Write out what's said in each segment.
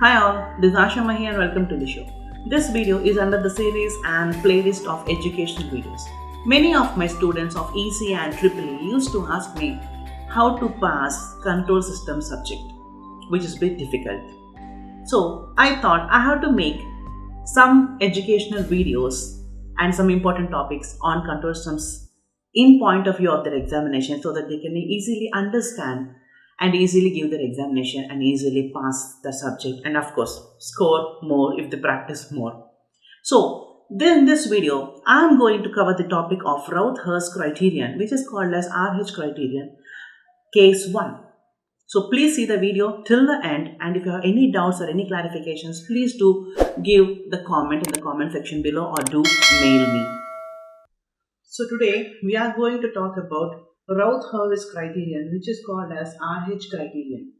Hi all, this is Asha Mahi and welcome to the show. This video is under the series and playlist of educational videos. Many of my students of EC and EEE used to ask me how to pass control system subject, which is a bit difficult. So I thought I have to make some educational videos and some important topics on control systems in point of view of their examination so that they can easily understand and easily give their examination and easily pass the subject and of course score more if they practice more. So then in this video I am going to cover the topic of Routh-Hurst criterion, which is called as RH criterion, case 1. So please see the video till the end, and if you have any doubts or any clarifications, please do give the comment in the comment section below or do mail me. So today we are going to talk about Routh-Hurst criterion, which is called as RH criterion.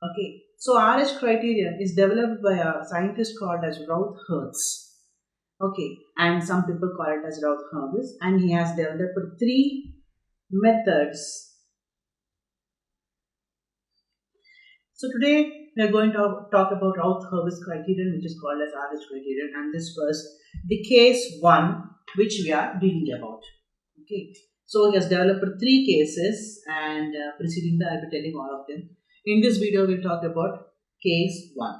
Okay, so RH criterion is developed by a scientist called as Routh-Hurst. Okay, and some people call it as Routh-Hurst, and he has developed 3 methods. So today we are going to talk about Routh-Hurst criterion, which is called as RH criterion, and this was the case 1 which we are dealing about. Okay, so he has developed 3 cases, and preceding that I will be telling all of them. In this video we will talk about case 1.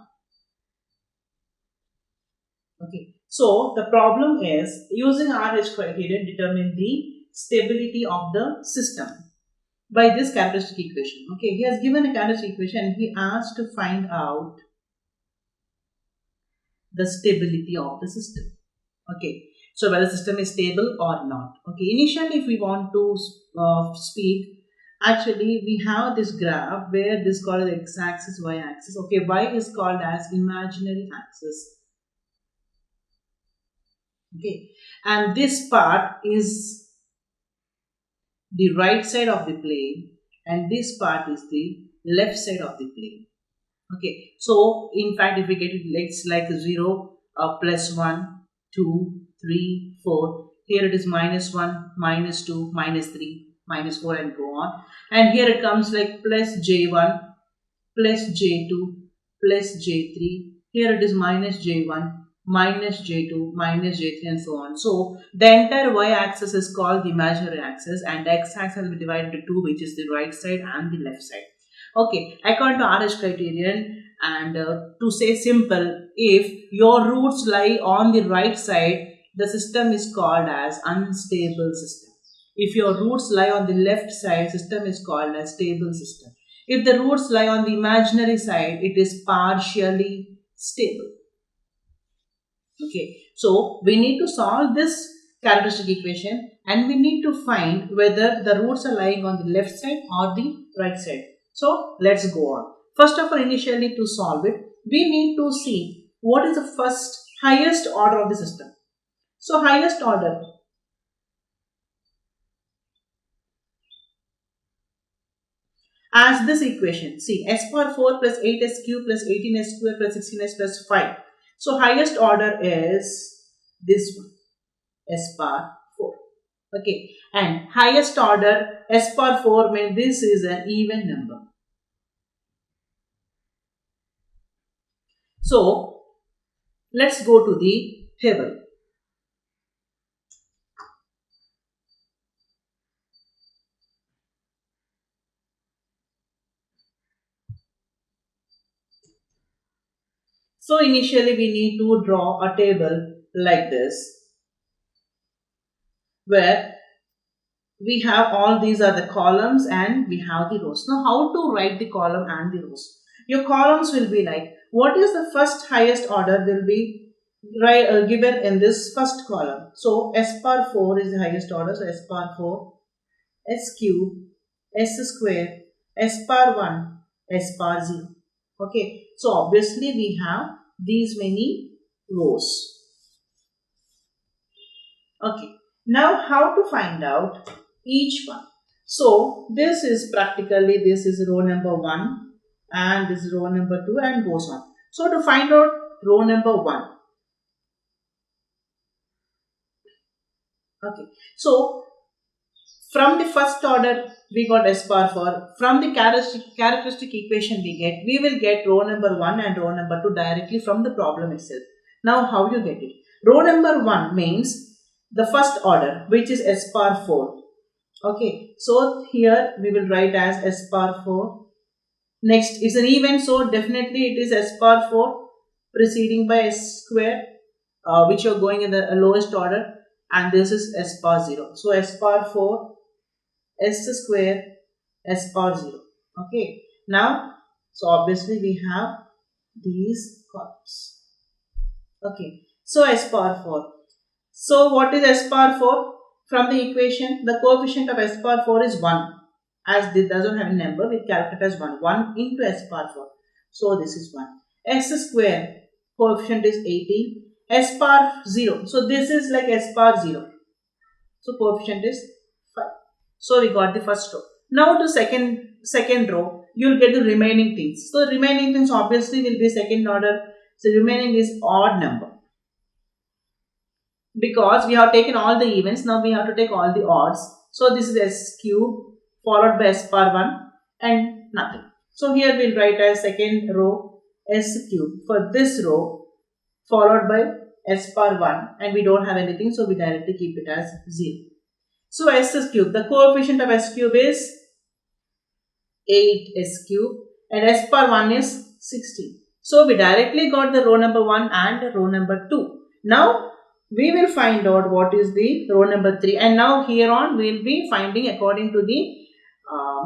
Okay, so the problem is using RH criterion determine the stability of the system by this characteristic equation. Okay, he has given a characteristic equation and he asked to find out the stability of the system. Okay, so whether the system is stable or not. Okay, initially if we want to speak, actually we have this graph where this is called as x-axis, y-axis. Okay, y is called as imaginary axis. Okay, and this part is the right side of the plane and this part is the left side of the plane. Okay, so in fact if we get it, it's like 0, plus 1, 2, 3, 4. Here it is minus 1, minus 2, minus 3, minus 4 and go on. And here it comes like plus J1, plus J2, plus J3. Here it is minus J1, minus J2, minus J3 and so on. So the entire y-axis is called the imaginary axis and the x-axis will be divided into 2, which is the right side and the left side. Okay, according to RH criterion, and to say simple, if your roots lie on the right side, the system is called as unstable system. If your roots lie on the left side, system is called as stable system. If the roots lie on the imaginary side, it is partially stable. Okay, so we need to solve this characteristic equation and we need to find whether the roots are lying on the left side or the right side. So let's go on. First of all, initially to solve it, we need to see what is the first highest order of the system. So highest order, as this equation, see s power 4 plus 8s cube plus 18s square plus 16s plus 5. So highest order is this one, s power 4. Okay, and highest order s power 4 means this is an even number. So let's go to the table. So initially we need to draw a table like this, where we have all these are the columns and we have the rows. Now how to write the column and the rows? Your columns will be like, what is the first highest order will be given in this first column. So s power 4 is the highest order. So s power 4, s cube, s square, s power 1, s power 0. Okay, so obviously we have these many rows. Okay, now how to find out each one? So this is practically, this is row number 1 and this is row number 2 and goes on. So to find out row number 1. Okay, so From the first order, we got S power 4. From the characteristic equation we will get row number 1 and row number 2 directly from the problem itself. Now, how you get it? Row number 1 means the first order, which is S power 4. Okay, so here we will write as S power 4. Next is an even, so definitely it is S power 4 preceding by S square, which you are going in the lowest order, and this is S power 0. So S power 4, S square, S power 0. Okay, now, so obviously we have these columns. Okay, so S power 4. So what is S power 4? From the equation, the coefficient of S power 4 is 1. As this doesn't have a number, we calculate as 1. 1 into S power 4. So this is 1. S square, coefficient is 18. S power 0. So this is like S power 0. So coefficient is 5. So we got the first row. Now to second row, you will get the remaining things. So remaining things obviously will be second order. So remaining is odd number. Because we have taken all the evens, now we have to take all the odds. So this is S cube followed by S power 1 and nothing. So here we will write as second row S cube for this row followed by S power 1, and we don't have anything, so we directly keep it as 0. So S cube, the coefficient of S cube is 8 S cube and S power 1 is 16. So we directly got the row number 1 and row number 2. Now we will find out what is the row number 3, and now here on we will be finding according to the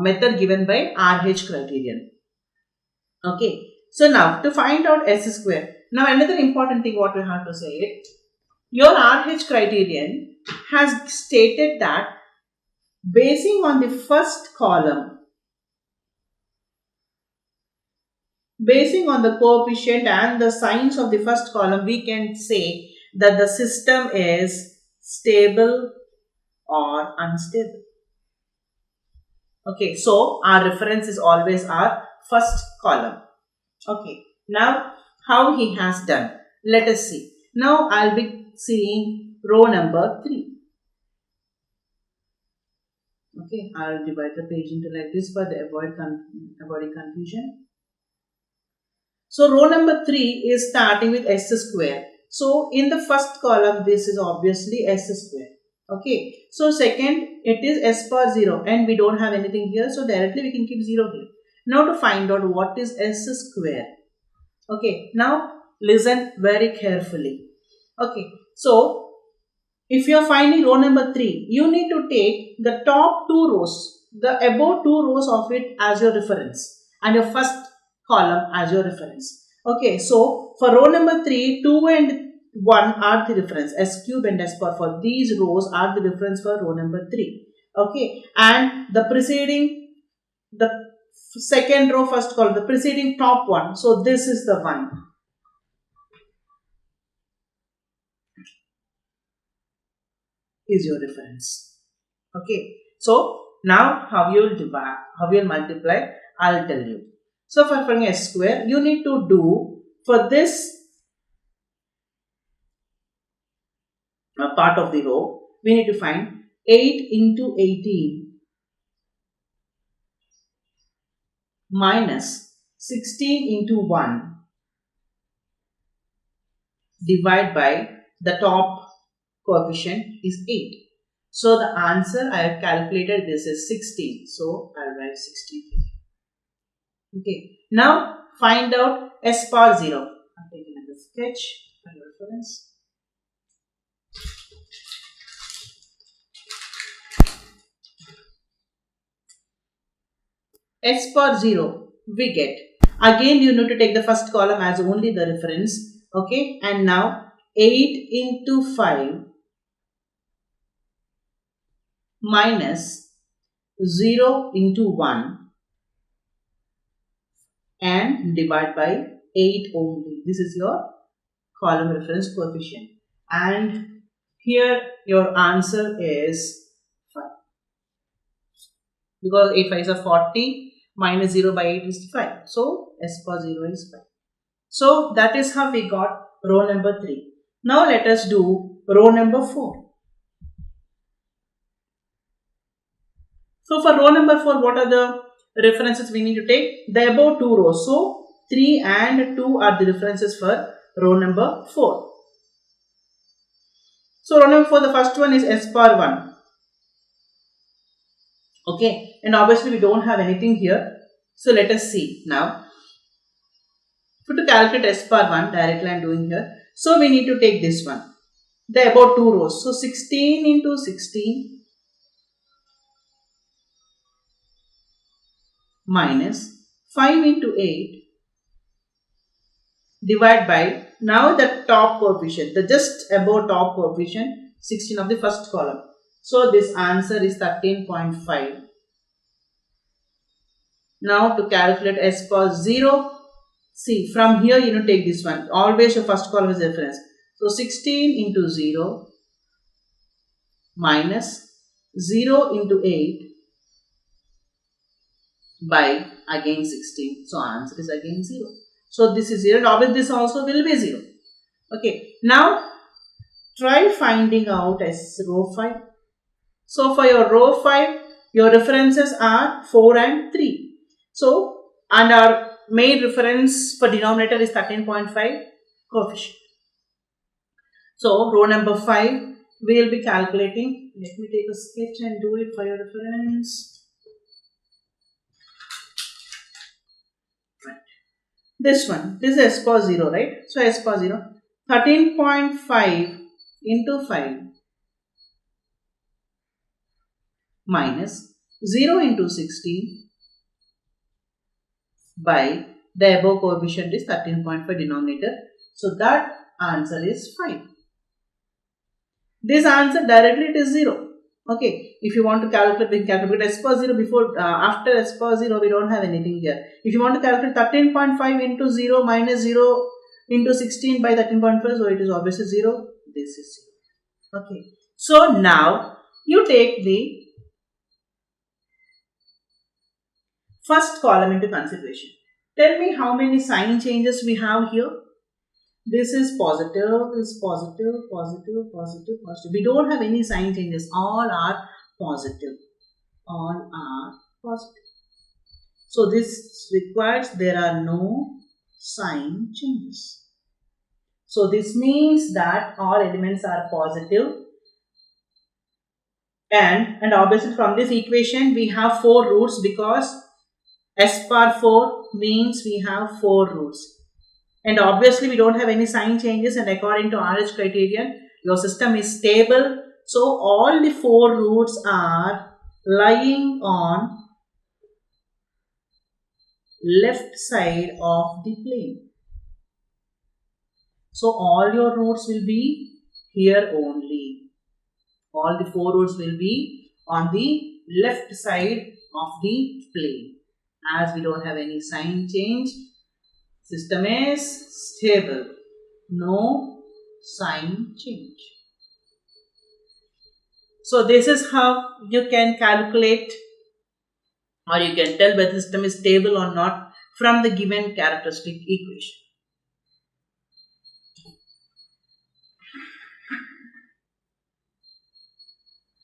method given by RH criterion. Okay, so now to find out S square. Now another important thing what we have to say is, your RH criterion has stated that basing on the first column, basing on the coefficient and the signs of the first column, we can say that the system is stable or unstable. Okay, so our reference is always our first column. Okay, now how he has done, let us see. Now I'll be seeing row number 3. Okay, I'll divide the page into like this for the avoiding confusion. So row number 3 is starting with S square. So in the first column, this is obviously S square. Okay, so second it is S power 0 and we don't have anything here, so directly we can keep 0 here. Now to find out what is S square. Okay, now listen very carefully. Okay, so if you are finding row number 3, you need to take the top 2 rows, the above 2 rows of it as your reference and your first column as your reference. Okay, so for row number 3, 2 and 1 are the reference, S cube and S power 4. These rows are the reference for row number 3. Okay, and the preceding, the second row, first column, the preceding top one. So this is the one. Is your reference. Okay, so now how you will divide, how you will multiply, I'll tell you. So for finding S square, you need to do for this part of the row, we need to find 8 into 18 minus 16 into 1 divided by the top coefficient is 8. So the answer I have calculated, this is 16. So I'll write 16 here. Okay, now find out S power 0. I'll take another sketch for reference. S power 0 we get. Again you need to take the first column as only the reference. Okay, and now 8 into 5 minus 0 into 1 and divide by 8 only. This is your column reference coefficient, and here your answer is 5 because 8 5 is 40 minus 0 by 8 is 5. So S power 0 is 5. So that is how we got row number 3. Now let us do row number 4. So for row number 4, what are the references we need to take? The above two rows. So 3 and 2 are the references for row number 4. So row number 4, the first one is S bar 1. Okay, and obviously we don't have anything here. So let us see now. To calculate S bar 1, directly I am doing here. So we need to take this one. The above two rows. So 16 into 16 minus 5 into 8 divide by, now the top coefficient, the just above top coefficient, 16 of the first column. So this answer is 13.5. Now to calculate S bar 0, see from here you know take this one. Always your first column is reference. So 16 into 0 minus 0 into 8 by again 16. So answer is again 0. So this is 0 and obviously this also will be 0. Okay. Now try finding out as row 5. So for your row 5, your references are 4 and 3. So and our main reference for denominator is 13.5 coefficient. So row number 5 we will be calculating. Let me take a sketch and do it for your reference. This one, this is S bar 0, right? So S bar 0, 13.5 into 5 minus 0 into 16 by the above coefficient is 13.5 denominator. So that answer is 5. This answer directly it is 0. Okay, if you want to calculate, we can calculate S bar 0 before, after S bar 0 we don't have anything here. If you want to calculate 13.5 into 0 minus 0 into 16 by 13.5, so it is obviously 0, this is 0. Okay, so now you take the first column into consideration. Tell me how many sign changes we have here. This is positive, this is positive, positive, positive, positive. We don't have any sign changes. All are positive. All are positive. So this requires there are no sign changes. So this means that all elements are positive. And obviously from this equation we have 4 roots because S bar 4 means we have 4 roots. And obviously we don't have any sign changes, and according to RH criterion, your system is stable. So all the 4 roots are lying on left side of the plane. So all your roots will be here only. All the 4 roots will be on the left side of the plane. As we don't have any sign change, system is stable, no sign change. So this is how you can calculate or you can tell whether the system is stable or not from the given characteristic equation.